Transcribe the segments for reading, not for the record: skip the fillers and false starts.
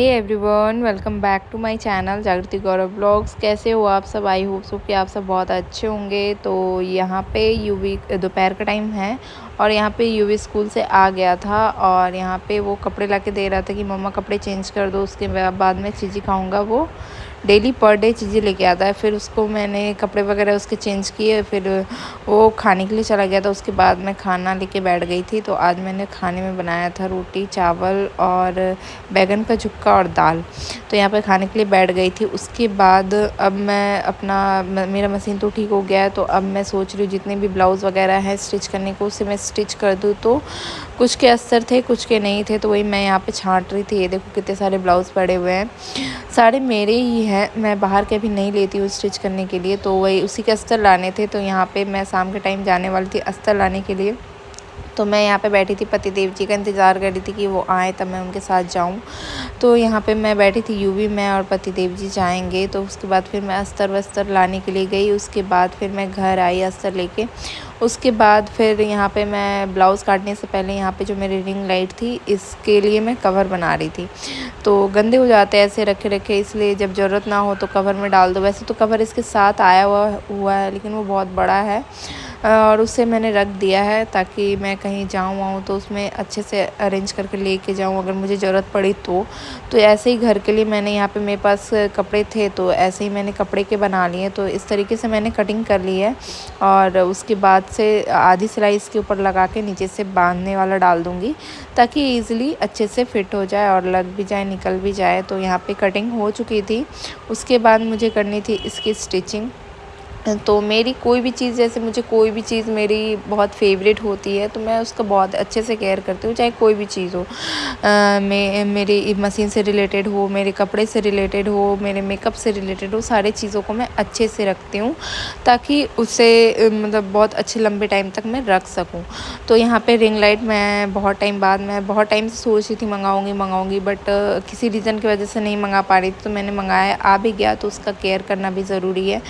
Hey everyone, welcome back to my channel Jagriti Gaurav blogs. कैसे हो आप सब? आई होप सो कि आप सब बहुत अच्छे होंगे। तो यहाँ पे यूवी दोपहर का टाइम है और यहाँ पे यूवी स्कूल से आ गया था और यहाँ पे वो कपड़े ला के दे रहा था कि मम्मा कपड़े चेंज कर दो, उसके बाद में चीज़ी खाऊंगा। वो डेली पर डे चीज़ें लेके आता है। फिर उसको मैंने कपड़े वगैरह उसके चेंज किए, फिर वो खाने के लिए चला गया था। उसके बाद मैं खाना लेके बैठ गई थी। तो आज मैंने खाने में बनाया था रोटी चावल और बैगन का झुक्का और दाल। तो यहाँ पे खाने के लिए बैठ गई थी। उसके बाद अब मैं मेरा मशीन तो ठीक हो गया है, तो अब मैं सोच रही हूँ जितने भी ब्लाउज़ वगैरह है स्टिच करने को उसे मैं स्टिच कर दूँ। तो कुछ के अस्तर थे कुछ के नहीं थे, तो वही मैं यहाँ पे छांट रही थी। ये देखो कितने सारे ब्लाउज़ पड़े हुए हैं, सारे मेरे ही हैं। मैं बाहर के भी नहीं लेती हूँ स्टिच करने के लिए, तो वही उसी के अस्तर लाने थे। तो यहाँ पे मैं शाम के टाइम जाने वाली थी अस्तर लाने के लिए। तो मैं यहाँ पे बैठी थी, पतिदेव जी का इंतज़ार कर रही थी कि वो आए तब मैं उनके साथ जाऊँ। तो यहाँ पे मैं बैठी थी, यूवी मैं और पतिदेव जी जाएंगे। तो उसके बाद फिर मैं अस्तर वस्तर लाने के लिए गई। उसके बाद फिर मैं घर आई अस्तर लेके। उसके बाद फिर यहाँ पे मैं ब्लाउज़ काटने से पहले यहाँ पे जो मेरी रिंग लाइट थी इसके लिए मैं कवर बना रही थी। तो गंदे हो जाते हैं ऐसे रखे रखे, इसलिए जब ज़रूरत ना हो तो कवर में डाल दो। वैसे तो कवर इसके साथ आया हुआ है, लेकिन वो बहुत बड़ा है और उसे मैंने रख दिया है ताकि मैं कहीं जाऊँ आऊँ तो उसमें अच्छे से अरेंज करके लेके जाऊँ अगर मुझे ज़रूरत पड़ी तो ऐसे ही घर के लिए मैंने यहाँ पे मेरे पास कपड़े थे तो ऐसे ही मैंने कपड़े के बना लिए। तो इस तरीके से मैंने कटिंग कर ली है और उसके बाद से आधी सिलाई इसके ऊपर लगा के नीचे से बांधने वाला डाल दूँगी ताकि ईज़िली अच्छे से फिट हो जाए और लग भी जाए निकल भी जाए। तो यहाँ पे कटिंग हो चुकी थी। उसके बाद मुझे करनी थी इसकी स्टिचिंग। तो मेरी कोई भी चीज़, जैसे मुझे कोई भी चीज़ मेरी बहुत फेवरेट होती है तो मैं उसका बहुत अच्छे से केयर करती हूँ, चाहे कोई भी चीज़ हो। मेरी मशीन से रिलेटेड हो, मेरे कपड़े से रिलेटेड हो, मेरे मेकअप से रिलेटेड हो, सारे चीज़ों को मैं अच्छे से रखती हूँ ताकि उसे मतलब बहुत अच्छे लंबे टाइम तक मैं रख सकूँ। तो यहाँ पे रिंग लाइट मैं बहुत टाइम से सोच रही थी मंगाऊँगी बट किसी रीज़न की वजह से नहीं मंगा पा रही थी। तो मैंने मंगाया, आ भी गया, तो उसका केयर करना भी ज़रूरी है।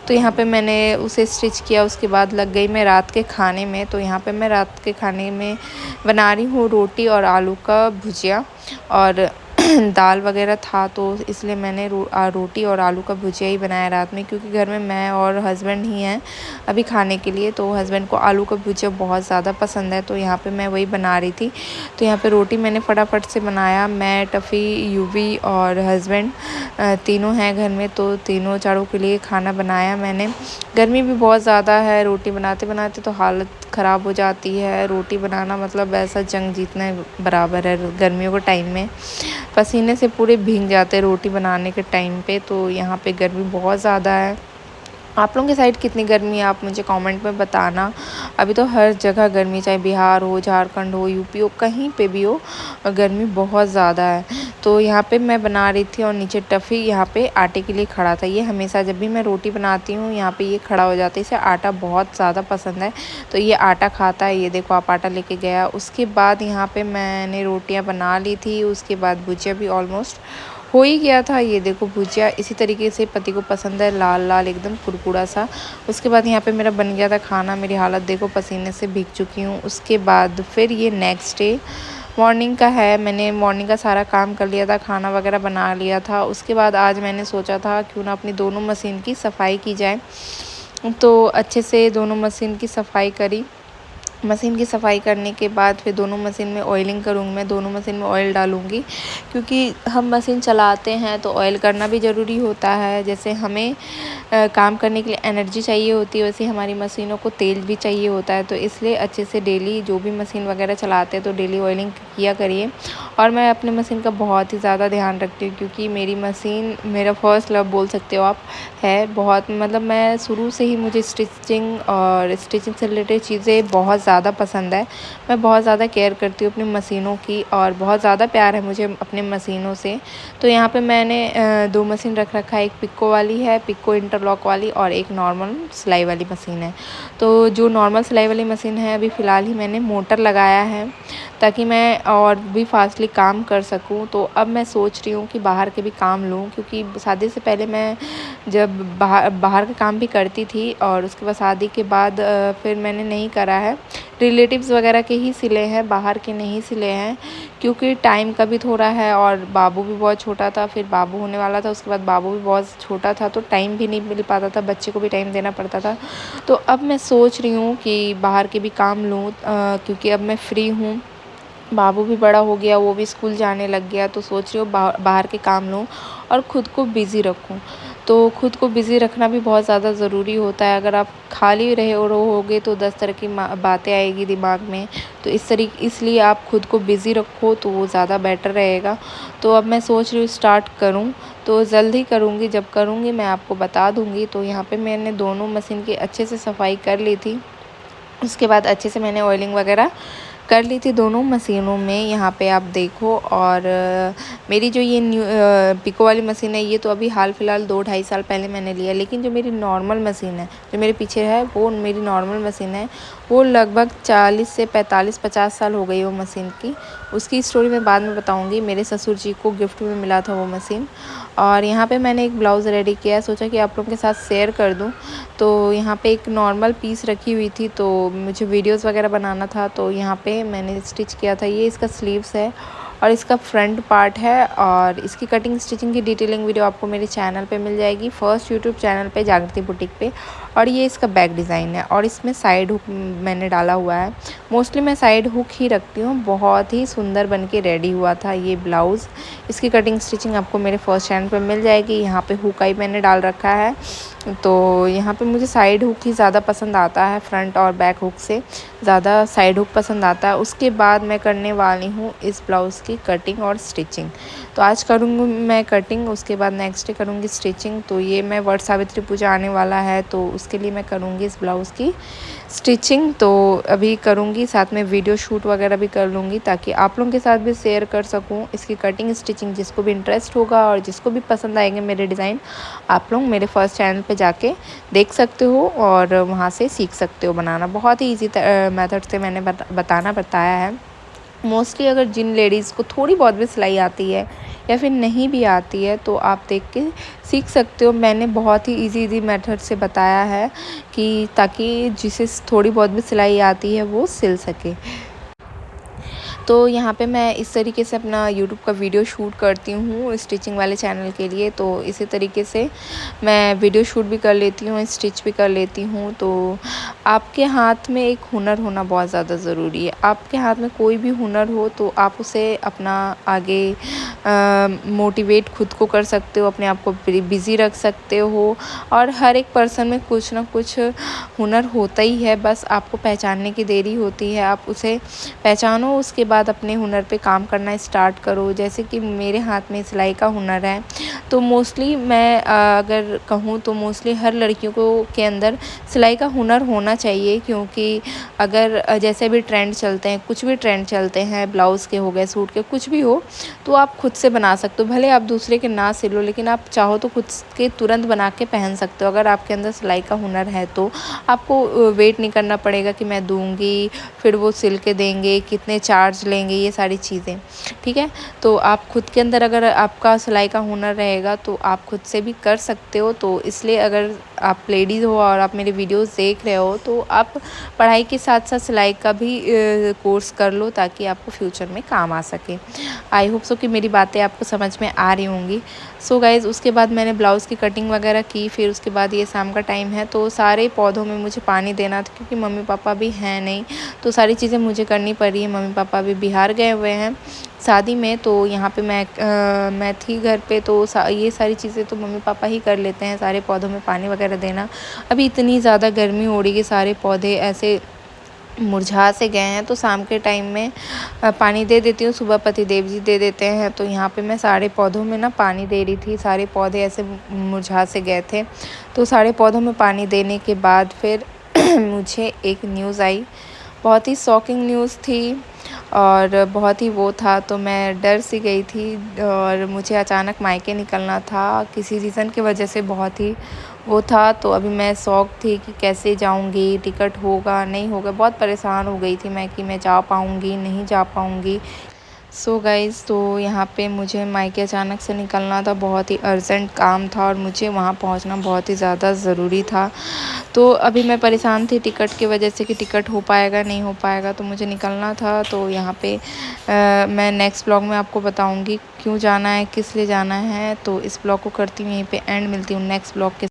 तो यहाँ पे मैंने उसे स्टिच किया। उसके बाद लग गई मैं रात के खाने में। तो यहाँ पे मैं रात के खाने में बना रही हूँ रोटी और आलू का भुजिया और दाल वगैरह था, तो इसलिए मैंने रोटी और आलू का भुजिया ही बनाया रात में, क्योंकि घर में मैं और हस्बैंड ही हैं अभी खाने के लिए। तो हस्बैंड को आलू का भुजिया बहुत ज़्यादा पसंद है, तो यहाँ पे मैं वही बना रही थी। तो यहाँ पे रोटी मैंने फटाफट से बनाया। मैं, टफ़ी, यूवी और हस्बैंड तीनों हैं घर में, तो तीनों चारों के लिए खाना बनाया मैंने। गर्मी भी बहुत ज़्यादा है, रोटी बनाते बनाते तो हालत ख़राब हो जाती है। रोटी बनाना मतलब ऐसा जंग जीतने बराबर है। गर्मियों के टाइम में पसीने से पूरे भीग जाते हैं रोटी बनाने के टाइम पे। तो यहाँ पे गर्मी बहुत ज़्यादा है। आप लोगों के साइड कितनी गर्मी है आप मुझे कमेंट में बताना। अभी तो हर जगह गर्मी, चाहे बिहार हो, झारखंड हो, यूपी हो, कहीं पे भी हो, गर्मी बहुत ज़्यादा है। तो यहाँ पे मैं बना रही थी और नीचे टफ़ी यहाँ पे आटे के लिए खड़ा था। ये हमेशा जब भी मैं रोटी बनाती हूँ यहाँ पे ये खड़ा हो जाता है। इसे आटा बहुत ज़्यादा पसंद है, तो ये आटा खाता है। ये देखो आप, आटा लेके गया। उसके बाद यहाँ पे मैंने रोटियाँ बना ली थी। उसके बाद भुजिया भी ऑलमोस्ट हो ही गया था। ये देखो भुजिया इसी तरीके से पति को पसंद है, लाल लाल एकदम कुरकुरा सा। उसके बाद यहाँ पे मेरा बन गया था खाना। मेरी हालत देखो, पसीने से भीग चुकी हूँ। उसके बाद फिर ये नेक्स्ट डे मॉर्निंग का है। मैंने मॉर्निंग का सारा काम कर लिया था, खाना वगैरह बना लिया था। उसके बाद आज मैंने सोचा था क्यों ना अपनी दोनों मशीन की सफाई की जाए। तो अच्छे से दोनों मशीन की सफाई करी। मशीन की सफाई करने के बाद फिर दोनों मशीन में ऑयलिंग करूँगी। मैं दोनों मशीन में ऑयल डालूँगी, क्योंकि हम मशीन चलाते हैं तो ऑयल करना भी ज़रूरी होता है। जैसे हमें काम करने के लिए एनर्जी चाहिए होती है, वैसे हमारी मशीनों को तेल भी चाहिए होता है। तो इसलिए अच्छे से डेली जो भी मशीन वगैरह चलाते हैं तो डेली ऑयलिंग किया करिए। और मैं अपने मशीन का बहुत ही ज़्यादा ध्यान रखती हूँ, क्योंकि मेरी मशीन मेरा फर्स्ट लव बोल सकते हो आप है। बहुत मतलब मैं शुरू से ही, मुझे स्टिचिंग से रिलेटेड चीज़ें बहुत ज़्यादा पसंद है। मैं बहुत ज़्यादा केयर करती हूँ अपनी मशीनों की और बहुत ज़्यादा प्यार है मुझे अपने मशीनों से। तो यहाँ पे मैंने दो मशीन रख रखा है। एक पिको वाली है, पिको इंटरलॉक वाली, और एक नॉर्मल सिलाई वाली मशीन है। तो जो नॉर्मल सिलाई वाली मशीन है अभी फ़िलहाल ही मैंने मोटर लगाया है ताकि मैं और भी फास्टली काम कर सकूं। तो अब मैं सोच रही हूँ कि बाहर के भी काम लूँ, क्योंकि शादी से पहले मैं जब बाहर का काम भी करती थी और उसके बाद शादी के बाद फिर मैंने नहीं करा है। रिलेटिव्स वगैरह के ही सिले हैं, बाहर के नहीं सिले हैं, क्योंकि टाइम का भी थोड़ा है और बाबू भी बहुत छोटा था, फिर बाबू होने वाला था, उसके बाद बाबू भी बहुत छोटा था, तो टाइम भी नहीं मिल पाता था, बच्चे को भी टाइम देना पड़ता था। तो अब मैं सोच रही हूँ कि बाहर के भी काम लूँ, क्योंकि अब मैं फ्री हूँ, बाबू भी बड़ा हो गया, वो भी स्कूल जाने लग गया, तो सोच रही हूँ बाहर के काम लूँ और ख़ुद को बिज़ी रखूँ। तो ख़ुद को बिज़ी रखना भी बहुत ज़्यादा ज़रूरी होता है। अगर आप खाली रहोगे तो 10 तरह की बातें आएगी दिमाग में, तो इसलिए आप ख़ुद को बिज़ी रखो तो वो ज़्यादा बेटर रहेगा। तो अब मैं सोच रही हूँ स्टार्ट करूँ, तो जल्द ही करूँगी, जब करूँगी मैं आपको बता दूँगी। तो यहाँ पे मैंने दोनों मशीन की अच्छे से सफाई कर ली थी, उसके बाद अच्छे से मैंने ऑयलिंग वगैरह कर ली थी दोनों मशीनों में। यहाँ पे आप देखो, और मेरी जो ये न्यू पिको वाली मशीन है, ये तो अभी हाल फ़िलहाल 2-2.5 साल पहले मैंने लिया, लेकिन जो मेरी नॉर्मल मशीन है, जो मेरे पीछे है, वो मेरी नॉर्मल मशीन है, वो लगभग 40 से 45-50 साल हो गई वो मशीन की। उसकी स्टोरी मैं बाद में बताऊँगी। मेरे ससुर जी को गिफ्ट में मिला था वो मशीन। और यहाँ पे मैंने एक ब्लाउज़ रेडी किया, सोचा कि आप लोगों के साथ शेयर कर दूँ। तो यहाँ पे एक नॉर्मल पीस रखी हुई थी, तो मुझे वीडियोस वगैरह बनाना था, तो यहाँ पे मैंने स्टिच किया था। ये इसका स्लीव्स है और इसका फ्रंट पार्ट है, और इसकी कटिंग स्टिचिंग की डिटेलिंग वीडियो आपको मेरे चैनल पे मिल जाएगी, फर्स्ट यूट्यूब चैनल पे जागृति बुटीक पे। और ये इसका बैक डिज़ाइन है, और इसमें साइड हुक मैंने डाला हुआ है। मोस्टली मैं साइड हुक ही रखती हूँ। बहुत ही सुंदर बन के रेडी हुआ था ये ब्लाउज़। इसकी कटिंग स्टिचिंग आपको मेरे फर्स्ट चैनल पे मिल जाएगी। यहाँ पे हुक आई मैंने डाल रखा है, तो यहाँ पे मुझे साइड हुक ही ज़्यादा पसंद आता है, फ्रंट और बैक हुक से ज़्यादा साइड हुक पसंद आता है। उसके बाद मैं करने वाली हूँ इस ब्लाउज़ की कटिंग और स्टिचिंग। तो आज करूँगी मैं कटिंग, उसके बाद नेक्स्ट डे करूँगी स्टिचिंग। तो ये मैं वट सावित्री पूजा आने वाला है, तो उसके लिए मैं करूँगी इस ब्लाउज़ की स्टिचिंग। तो अभी करूँगी, साथ में वीडियो शूट वगैरह भी कर लूँगी, ताकि आप लोगों के साथ भी शेयर कर सकूँ इसकी कटिंग स्टिचिंग। जिसको भी इंटरेस्ट होगा और जिसको भी पसंद आएंगे मेरे डिज़ाइन, आप लोग मेरे फर्स्ट चैनल पे जाके देख सकते हो और वहाँ से सीख सकते हो बनाना। बहुत ही ईजी मेथड से मैंने बताया है। मोस्टली अगर जिन लेडीज़ को थोड़ी बहुत भी सिलाई आती है या फिर नहीं भी आती है, तो आप देख के सीख सकते हो। मैंने बहुत ही इजी मेथड से बताया है, कि ताकि जिसे थोड़ी बहुत भी सिलाई आती है वो सिल सके। तो यहाँ पे मैं इस तरीके से अपना यूट्यूब का वीडियो शूट करती हूँ स्टिचिंग वाले चैनल के लिए। तो इसी तरीके से मैं वीडियो शूट भी कर लेती हूँ, स्टिच भी कर लेती हूँ। तो आपके हाथ में एक हुनर होना बहुत ज़्यादा ज़रूरी है। आपके हाथ में कोई भी हुनर हो तो आप उसे अपना आगे मोटिवेट खुद को कर सकते हो, अपने आप को बिज़ी रख सकते हो। और हर एक पर्सन में कुछ ना कुछ हुनर होता ही है, बस आपको पहचानने की देरी होती है। आप उसे पहचानो, उसके बाद अपने हुनर पे काम करना स्टार्ट करो। जैसे कि मेरे हाथ में सिलाई का हुनर है, तो मोस्टली मैं अगर कहूँ तो मोस्टली हर लड़कियों को के अंदर सिलाई का हुनर होना चाहिए। क्योंकि अगर जैसे भी ट्रेंड चलते हैं, कुछ भी ट्रेंड चलते हैं, ब्लाउज़ के हो गए, सूट के, कुछ भी हो, तो आप खुद से बना सकते हो। भले आप दूसरे के ना सिलो, लेकिन आप चाहो तो खुद के तुरंत बना के पहन सकते हो। अगर आपके अंदर सिलाई का हुनर है तो आपको वेट नहीं करना पड़ेगा कि मैं दूँगी, फिर वो सिल के देंगे, कितने चार्ज लेंगे, ये सारी चीज़ें, ठीक है। तो आप खुद के अंदर अगर आपका सिलाई का हुनर रहेगा तो आप खुद से भी कर सकते हो। तो इसलिए अगर आप लेडीज़ हो और आप मेरे वीडियोस देख रहे हो, तो आप पढ़ाई के साथ साथ सिलाई का भी कोर्स कर लो, ताकि आपको फ्यूचर में काम आ सके। आई होप सो कि मेरी बातें आपको समझ में आ रही होंगी। सो गाइज़, उसके बाद मैंने ब्लाउज़ की कटिंग वगैरह की। फिर उसके बाद ये शाम का टाइम है, तो सारे पौधों में मुझे पानी देना था, क्योंकि मम्मी पापा भी हैं नहीं, तो सारी चीज़ें मुझे करनी पड़ रही है। मम्मी पापा भी बिहार गए हुए हैं शादी में, तो यहाँ पे मैं थी घर पे। तो ये सारी चीज़ें तो मम्मी पापा ही कर लेते हैं, सारे पौधों में पानी वगैरह देना। अभी इतनी ज़्यादा गर्मी हो रही है, सारे पौधे ऐसे मुरझा से गए हैं, तो शाम के टाइम में पानी दे देती हूँ। सुबह पति देव जी दे देते हैं। तो यहाँ पे मैं सारे पौधों में ना पानी दे रही थी। सारे पौधे ऐसे मुरझा से गए थे, तो सारे पौधों में पानी देने के बाद फिर मुझे एक न्यूज़ आई, बहुत ही शॉकिंग न्यूज़ थी और बहुत ही वो था। तो मैं डर सी गई थी, और मुझे अचानक मायके निकलना था किसी रीज़न की वजह से, बहुत ही वो था। तो अभी मैं शौक थी कि कैसे जाऊंगी, टिकट होगा नहीं होगा, बहुत परेशान हो गई थी मैं कि मैं जा पाऊंगी नहीं जा पाऊंगी। सो गाइज़, तो यहाँ पे मुझे मायके अचानक से निकलना था, बहुत ही अर्जेंट काम था और मुझे वहाँ पहुँचना बहुत ही ज़्यादा ज़रूरी था। तो अभी मैं परेशान थी टिकट की वजह से कि टिकट हो पाएगा नहीं हो पाएगा, तो मुझे निकलना था। तो यहाँ पे मैं नेक्स्ट ब्लॉग में आपको बताऊँगी क्यों जाना है, किस लिए जाना है। तो इस ब्लॉग को करती हूँ यहीं पे एंड, मिलती हूँ नेक्स्ट ब्लॉग के